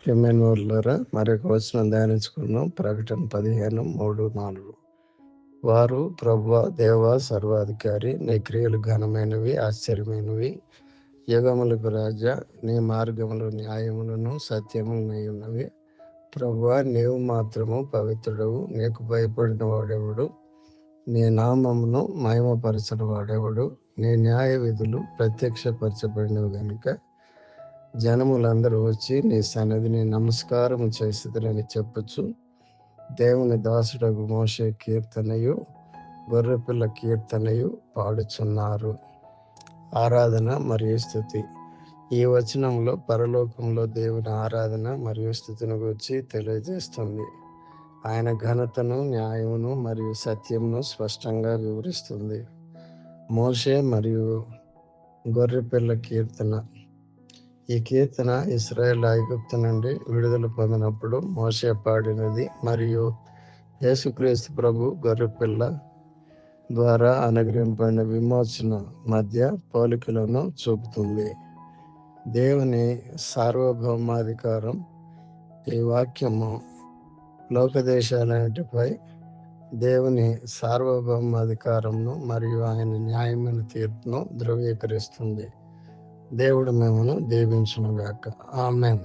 ప్రియమైన వాళ్ళారా, మరొక వచనం ధ్యానించుకుందాం. ప్రకటన 15:3-4. వారు, ప్రభువా, దేవా, సర్వాధికారి, నీ క్రియలు ఘనమైనవి, ఆశ్చర్యమైనవి. యుగములకు రాజా, నీ మార్గములు న్యాయములను సత్యములనై ఉన్నవి. ప్రభువా, నీవు మాత్రము పవిత్రుడవు. నీకు భయపడిన వాడెవడు? నీ నామమును మహిమపరచిన వాడెవడు? నీ న్యాయ విధులు ప్రత్యక్షపరచబడినవి గనుక జనములందరూ వచ్చి నీ సన్నిధిని నమస్కారం చేసిదని చెప్పచ్చు. దేవుని దాసుడగు మోషే కీర్తనయు గొర్రెపిల్ల కీర్తనయు పాడుచున్నారు. ఆరాధన మరియు స్తుతి. ఈ వచనంలో పరలోకంలో దేవుని ఆరాధన మరియు స్తుతిని గురించి తెలియజేస్తుంది. ఆయన ఘనతను, న్యాయమును మరియు సత్యమును స్పష్టంగా వివరిస్తుంది. మోషే మరియు గొర్రెపిల్ల కీర్తన. ఈ కీర్తన ఇశ్రాయేలు ఐగుప్తు నుండి విడుదల పొందినప్పుడు మోషే పాడినది మరియు యేసుక్రీస్తు ప్రభు గొర్రెపిల్ల ద్వారా అనుగ్రహింపబడిన విమోచన మధ్య పోలికలను చూపుతుంది. దేవుని సార్వభౌమాధికారం. ఈ వాక్యము లోకదేశాలన్నిటిపై దేవుని సార్వభౌమాధికారంను మరియు ఆయన న్యాయమైన తీర్పును ధృవీకరిస్తుంది. దేవుడు మిమ్మల్ని దీవించునుగాక. ఆమేన్.